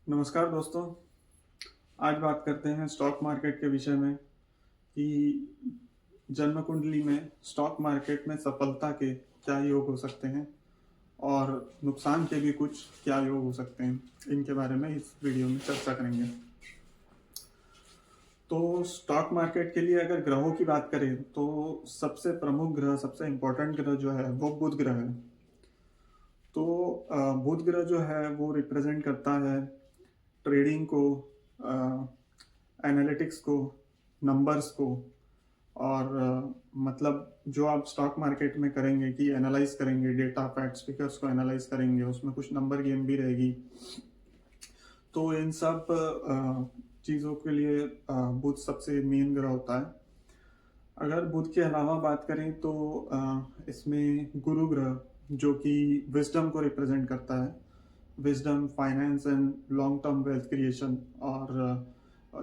नमस्कार दोस्तों। आज बात करते हैं स्टॉक मार्केट के विषय में कि जन्म कुंडली में स्टॉक मार्केट में सफलता के क्या योग हो सकते हैं और नुकसान के भी कुछ क्या योग हो सकते हैं, इनके बारे में इस वीडियो में चर्चा करेंगे। तो स्टॉक मार्केट के लिए अगर ग्रहों की बात करें तो सबसे प्रमुख ग्रह, सबसे इम्पोर्टेंट ग्रह जो है वो बुध ग्रह है। तो बुध ग्रह जो है वो रिप्रेजेंट करता है ट्रेडिंग को, एनालिटिक्स को, नंबर्स को। और मतलब जो आप स्टॉक मार्केट में करेंगे कि एनालाइज करेंगे, डेटा फैक्ट्स फिगर्स को एनालाइज करेंगे, उसमें कुछ नंबर गेम भी रहेगी। तो इन सब चीज़ों के लिए बुध सबसे मेन ग्रह होता है। अगर बुध के अलावा बात करें तो इसमें गुरु ग्रह, जो कि विजडम को रिप्रेजेंट करता है, wisdom, finance and long term wealth creation और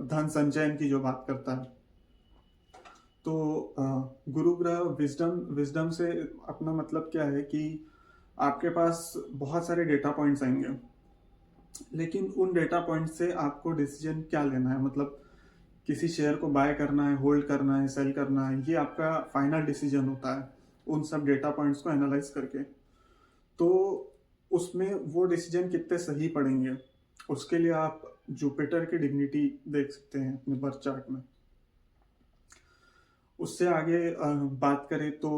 धन संचयन की जो बात करता है। तो गुरु ग्रह विजडम, विजडम से अपना मतलब क्या है कि आपके पास बहुत सारे डेटा पॉइंट्स आएंगे, लेकिन उन डेटा पॉइंट से आपको डिसीजन क्या लेना है, मतलब किसी शेयर को बाय करना है, होल्ड करना है, सेल करना है, ये आपका फाइनल डिसीजन होता है उन सब डेटा पॉइंट्स को एनालाइज करके। तो उसमें वो डिसीजन कितने सही पड़ेंगे, उसके लिए आप जुपिटर की डिग्निटी देख सकते हैं अपने बर्थ चार्ट में। उससे आगे बात करें तो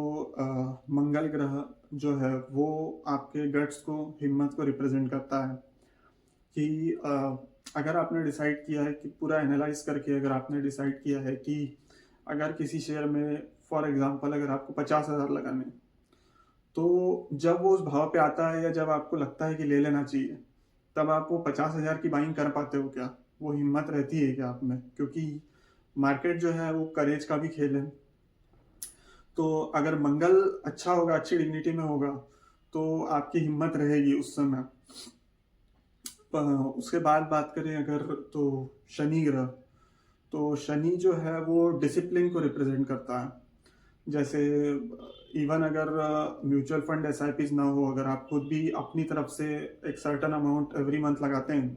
मंगल ग्रह जो है वो आपके गट्स को, हिम्मत को रिप्रेजेंट करता है कि अगर आपने डिसाइड किया है कि पूरा एनालाइज करके अगर आपने डिसाइड किया है कि अगर किसी शेयर में फॉर एग्जांपल अगर आपको 50,000 लगाने, तो जब वो उस भाव पे आता है या जब आपको लगता है कि ले लेना चाहिए, तब आप वो 50,000 की बाइंग कर पाते हो क्या? वो हिम्मत रहती है क्या आप में? क्योंकि मार्केट जो है वो करेज का भी खेल है। तो अगर मंगल अच्छा होगा, अच्छी डिग्निटी में होगा, तो आपकी हिम्मत रहेगी उस समय। उसके बाद बात करें अगर तो शनि ग्रह, तो शनि जो है वो डिसिप्लिन को रिप्रेजेंट करता है। जैसे इवन अगर mutual fund S I Ps ना हो, अगर आप खुद भी अपनी तरफ से एक सर्टन अमाउंट एवरी मंथ लगाते हैं,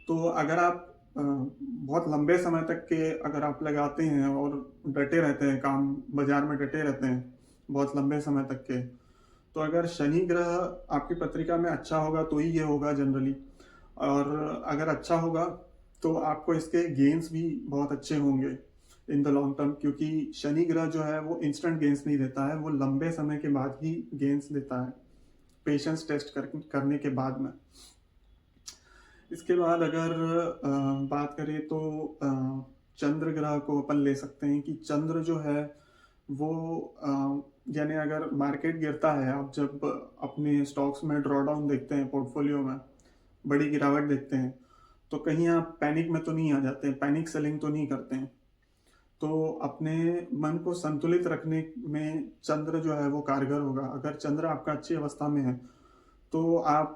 तो अगर आप बहुत लंबे समय तक के अगर आप लगाते हैं और डटे रहते हैं, काम बाजार में डटे रहते हैं बहुत लंबे समय तक के, तो अगर शनि ग्रह आपकी पत्रिका में अच्छा होगा तो ही ये होगा जनरली। और अगर अच्छा होगा तो आपको इसके गेन्स भी बहुत अच्छे होंगे इन द लॉन्ग टर्म, क्योंकि शनि ग्रह जो है वो इंस्टेंट गेन्स नहीं देता है, वो लंबे समय के बाद ही गेन्स देता है, पेशेंस टेस्ट करने के बाद में। इसके बाद अगर बात करें तो चंद्र ग्रह को अपन ले सकते हैं कि चंद्र जो है वो यानी अगर मार्केट गिरता है, आप जब अपने स्टॉक्स में ड्रॉ डाउन देखते हैं, पोर्टफोलियो में बड़ी गिरावट देखते हैं, तो कहीं आप पैनिक में तो नहीं आ जाते हैं, पैनिक सेलिंग तो नहीं करते हैं। तो अपने मन को संतुलित रखने में चंद्र जो है वो कारगर होगा। अगर चंद्र आपका अच्छी अवस्था में है तो आप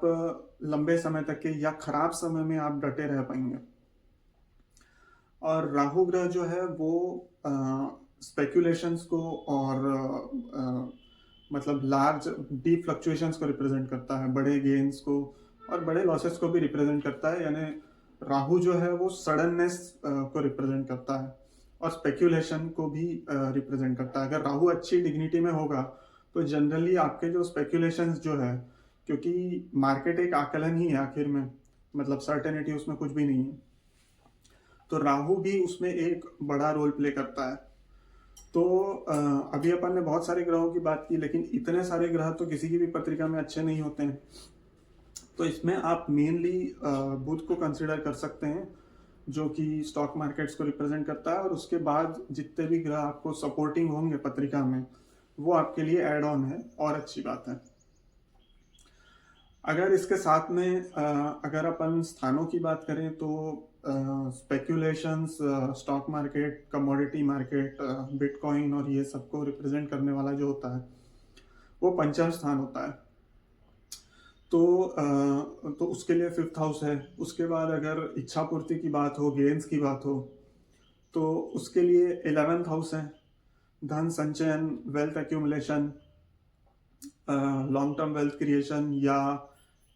लंबे समय तक के या खराब समय में आप डटे रह पाएंगे। और राहु ग्रह जो है वो स्पेक्यूलेशंस को और मतलब लार्ज डीप फ्लक्चुएशंस को रिप्रेजेंट करता है, बड़े गेन्स को और बड़े लॉसेस को भी रिप्रेजेंट करता है। यानी राहु जो है वो सडननेस को रिप्रेजेंट करता है और स्पेक्यूलेशन को भी रिप्रेजेंट करता है। अगर राहु अच्छी डिग्निटी में होगा तो जनरली आपके जो स्पेक्यूलेशंस जो है, क्योंकि मार्केट एक आकलन ही है आखिर में, मतलब सर्टेनिटी उसमें कुछ भी नहीं है, तो राहु भी उसमें एक बड़ा रोल प्ले करता है। तो अभी अपन ने बहुत सारे ग्रहों की बात की, लेकिन इतने सारे ग्रह तो किसी की भी पत्रिका में अच्छे नहीं होते हैं। तो इसमें आप मेनली बुध को कंसिडर कर सकते हैं, जो कि स्टॉक मार्केट्स को रिप्रेजेंट करता है, और उसके बाद जितने भी ग्रह आपको सपोर्टिंग होंगे पत्रिका में वो आपके लिए एड ऑन है और अच्छी बात है। अगर इसके साथ में अगर अपन स्थानों की बात करें तो speculations, stock market, commodity market, bitcoin और ये सबको रिप्रेजेंट करने वाला जो होता है वो पंचम स्थान होता है। तो उसके लिए फिफ्थ हाउस है। उसके बाद अगर इच्छा पूर्ति की बात हो, गेन्स की बात हो, तो उसके लिए 11th हाउस है, धन संचयन, wealth accumulation, long term wealth creation या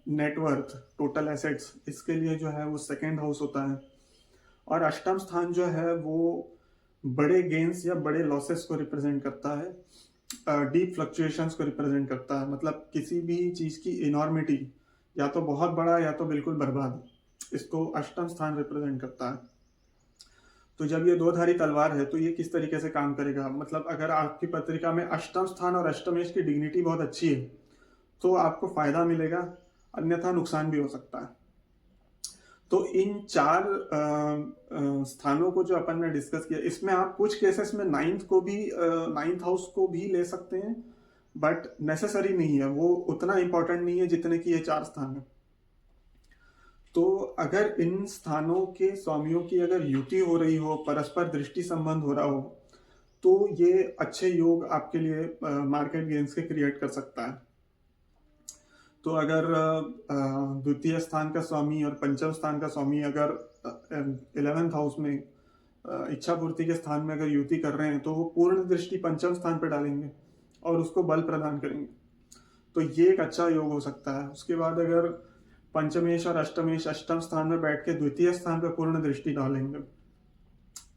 नेटवर्थ, टोटल एसेट्स, इसके लिए जो है वो सेकेंड हाउस होता है। और अष्टम स्थान जो है वो बड़े गेन्स या बड़े लॉसेस को रिप्रेजेंट करता है, डीप फ्लक्चुएशंस को रिप्रेजेंट करता है, मतलब किसी भी चीज़ की इनॉर्मिटी, या तो बहुत बड़ा या तो बिल्कुल बर्बाद, इसको अष्टम स्थान रिप्रेजेंट करता है। तो जब ये दो धारी तलवार है तो ये किस तरीके से काम करेगा, मतलब अगर आपकी पत्रिका में अष्टम स्थान और अष्टमेश की डिग्निटी बहुत अच्छी है तो आपको फायदा मिलेगा, अन्यथा नुकसान भी हो सकता है। तो इन चार स्थानों को जो अपन ने डिस्कस किया, इसमें आप कुछ केसेस में नाइन्थ हाउस को भी ले सकते हैं, बट नेसेसरी नहीं है, वो उतना इंपॉर्टेंट नहीं है जितने की ये चार स्थान है। तो अगर इन स्थानों के स्वामियों की अगर युति हो रही हो, परस्पर दृष्टि संबंध हो रहा हो, तो ये अच्छे योग आपके लिए मार्केट गेन्स के क्रिएट कर सकता है। तो अगर द्वितीय स्थान का स्वामी और पंचम स्थान का स्वामी अगर 11th हाउस में इच्छा पूर्ति के स्थान में अगर युति कर रहे हैं तो वो पूर्ण दृष्टि पंचम स्थान पर डालेंगे और उसको बल प्रदान करेंगे, तो ये एक अच्छा योग हो सकता है। उसके बाद अगर पंचमेश और अष्टमेश अष्टम स्थान में बैठ के द्वितीय स्थान पर पूर्ण दृष्टि डालेंगे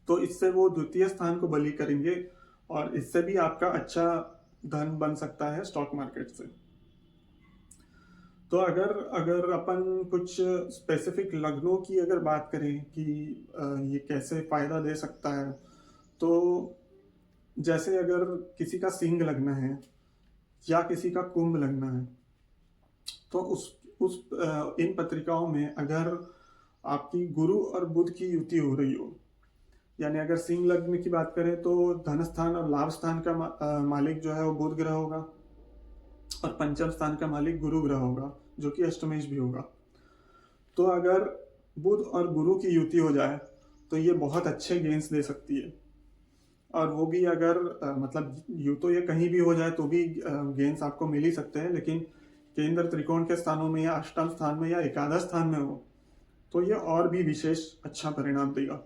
तो इससे वो द्वितीय स्थान को बली करेंगे और इससे भी आपका अच्छा धन बन सकता है स्टॉक मार्केट से। तो अगर अगर अपन कुछ स्पेसिफिक लग्नों की अगर बात करें कि ये कैसे फायदा दे सकता है, तो जैसे अगर किसी का सिंह लग्न है या किसी का कुंभ लग्न है तो उस इन पत्रिकाओं में अगर आपकी गुरु और बुध की युति हो रही हो, यानी अगर सिंह लग्न की बात करें तो धन स्थान और लाभ स्थान का मालिक जो है वो बुध ग्रह होगा और पंचम स्थान का मालिक गुरु ग्रह होगा जो कि अष्टमेश भी होगा। तो अगर बुध और गुरु की युति हो जाए तो ये बहुत अच्छे गेन्स दे सकती है, और वो भी अगर मतलब यूँ तो ये कहीं भी हो जाए तो भी गेन्स आपको मिल ही सकते हैं, लेकिन केंद्र त्रिकोण के स्थानों में या अष्टम स्थान में या एकादश स्थान में हो तो ये और भी विशेष अच्छा परिणाम देगा।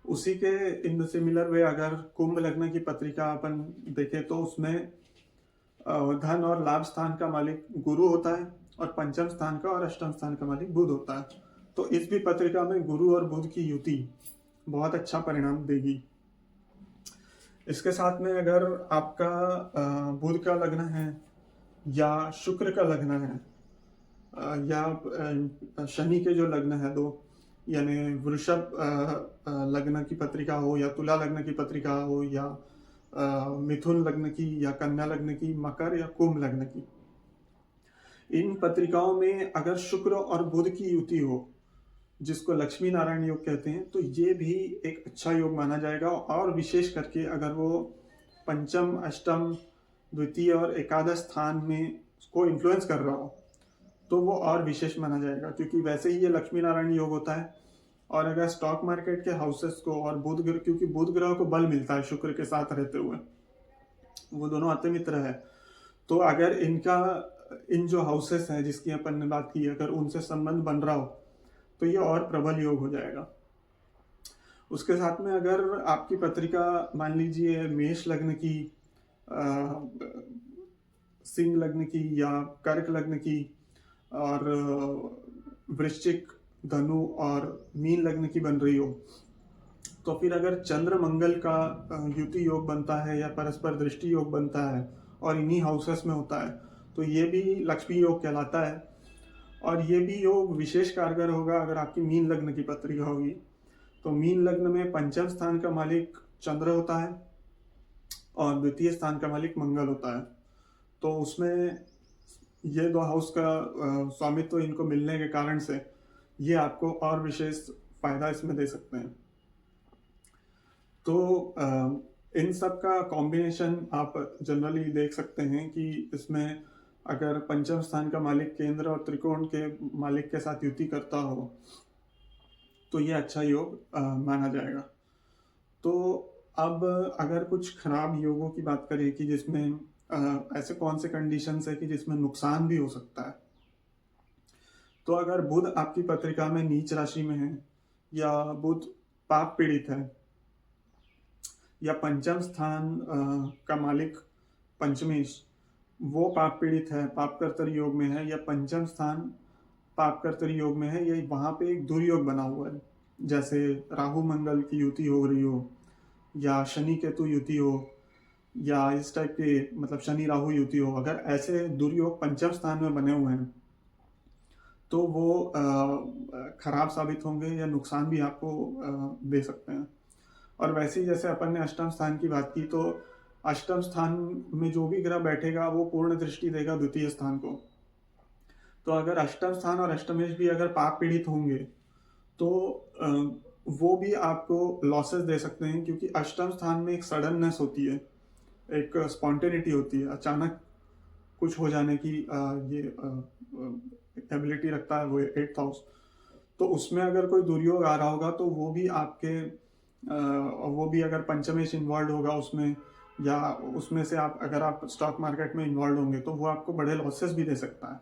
उसी के इन सिमिलर वे अगर कुंभ लग्न की पत्रिका अपन देखें तो उसमें धन और लाभ स्थान का मालिक गुरु होता है और पंचम स्थान का और अष्टम स्थान का मालिक बुध होता है। तो इस भी पत्रिका में गुरु और बुध की युति बहुत अच्छा परिणाम देगी। इसके साथ में अगर आपका बुध का लग्न है या शुक्र का लग्न है या शनि के जो लग्न है दो, यानी वृषभ लग्न की पत्रिका हो या तुला लग्न की पत्रिका हो या मिथुन लग्न की या कन्या लग्न की, मकर या कुंभ लग्न की, इन पत्रिकाओं में अगर शुक्र और बुध की युति हो जिसको लक्ष्मी नारायण योग कहते हैं, तो ये भी एक अच्छा योग माना जाएगा। और विशेष करके अगर वो पंचम अष्टम द्वितीय और एकादश स्थान में उसको इन्फ्लुएंस कर रहा हो तो वो और विशेष माना जाएगा, क्योंकि वैसे ही ये लक्ष्मी नारायण योग होता है। और अगर स्टॉक मार्केट के हाउसेस को और बुध ग्रह, क्योंकि बुध ग्रह को बल मिलता है शुक्र के साथ रहते हुए, वो दोनों अति मित्र है, तो अगर इन जो हाउसेस हैं जिसकी अपन ने बात की अगर उनसे संबंध बन रहा हो तो ये और प्रबल योग हो जाएगा। उसके साथ में अगर आपकी पत्रिका मान लीजिए मेष लग्न की, सिंह लग्न की या कर्क लग्न की और वृश्चिक, धनु और मीन लग्न की बन रही हो, तो फिर अगर चंद्र मंगल का युति योग बनता है या परस्पर दृष्टि योग बनता है और इन्हीं हाउसेस में होता है तो ये भी लक्ष्मी योग कहलाता है। और ये भी योग विशेष कारगर होगा अगर आपकी मीन लग्न की पत्रिका होगी। तो मीन लग्न में पंचम स्थान का मालिक चंद्र होता है और द्वितीय स्थान का मालिक मंगल होता है, तो उसमें ये दो हाउस का स्वामित्व इनको मिलने के कारण से ये आपको और विशेष फायदा इसमें दे सकते हैं। तो इन सब का कॉम्बिनेशन आप जनरली देख सकते हैं कि इसमें अगर पंचम स्थान का मालिक केंद्र और त्रिकोण के मालिक के साथ युति करता हो तो ये अच्छा योग माना जाएगा। तो अब अगर कुछ खराब योगों की बात करें कि जिसमें ऐसे कौन से कंडीशंस है कि जिसमें नुकसान भी हो सकता है, तो अगर बुध आपकी पत्रिका में नीच राशि में है या बुध पाप पीड़ित है या पंचम स्थान का मालिक पंचमेश वो पाप पीड़ित है, पाप कर्तरी योग में है, या पंचम स्थान पाप कर्तरी योग में है, या वहाँ पे एक दुर्योग बना हुआ है, जैसे राहु मंगल की युति हो रही हो, या शनि केतु युति हो, या इस टाइप के मतलब शनि राहु युति हो, अगर ऐसे दुर्योग पंचम स्थान में बने हुए हैं तो वो खराब साबित होंगे या नुकसान भी आपको दे सकते हैं। और वैसे ही जैसे अपन ने अष्टम स्थान की बात की, तो अष्टम स्थान में जो भी ग्रह बैठेगा वो पूर्ण दृष्टि देगा द्वितीय स्थान को। तो अगर अष्टम स्थान और अष्टमेश भी अगर पाप पीड़ित होंगे तो वो भी आपको लॉसेस दे सकते हैं, क्योंकि अष्टम स्थान में एक सडननेस होती है, एक स्पॉन्टेनिटी होती है, अचानक कुछ हो जाने की ये एबिलिटी रखता है वो 8th हाउस। तो उसमें अगर कोई दुर्योग आ रहा होगा तो वो भी आपके वो भी अगर पंचमेश इन्वॉल्व होगा उसमें, या उसमें से आप अगर आप स्टॉक मार्केट में इन्वॉल्व होंगे तो वो आपको बड़े लॉसेस भी दे सकता है।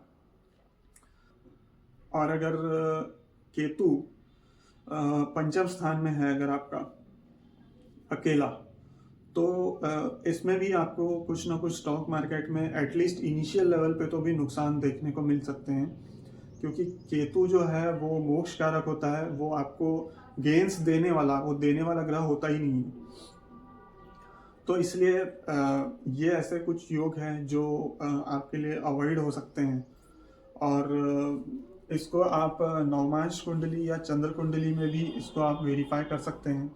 और अगर केतु पंचम स्थान में है अगर आपका अकेला, तो इसमें भी आपको कुछ ना कुछ स्टॉक मार्केट में एटलीस्ट इनिशियल लेवल पे तो भी नुकसान देखने को मिल सकते हैं, क्योंकि केतु जो है वो मोक्ष कारक होता है, वो आपको गेन्स देने वाला, वो देने वाला ग्रह होता ही नहीं है। तो इसलिए ये ऐसे कुछ योग हैं जो आपके लिए अवॉइड हो सकते हैं। और इसको आप नवमांश कुंडली या चंद्र कुंडली में भी इसको आप वेरीफाई कर सकते हैं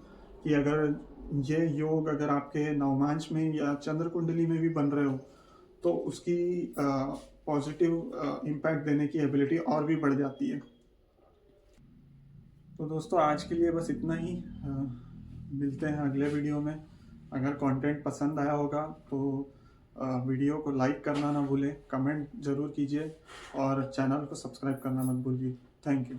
कि अगर ये योग अगर आपके नवमांश में या चंद्र कुंडली में भी बन रहे हो तो उसकी पॉजिटिव इम्पैक्ट देने की एबिलिटी और भी बढ़ जाती है। तो दोस्तों आज के लिए बस इतना ही। मिलते हैं अगले वीडियो में। अगर कंटेंट पसंद आया होगा तो वीडियो को लाइक करना ना भूलें, कमेंट ज़रूर कीजिए और चैनल को सब्सक्राइब करना मत भूलिए। Thank you.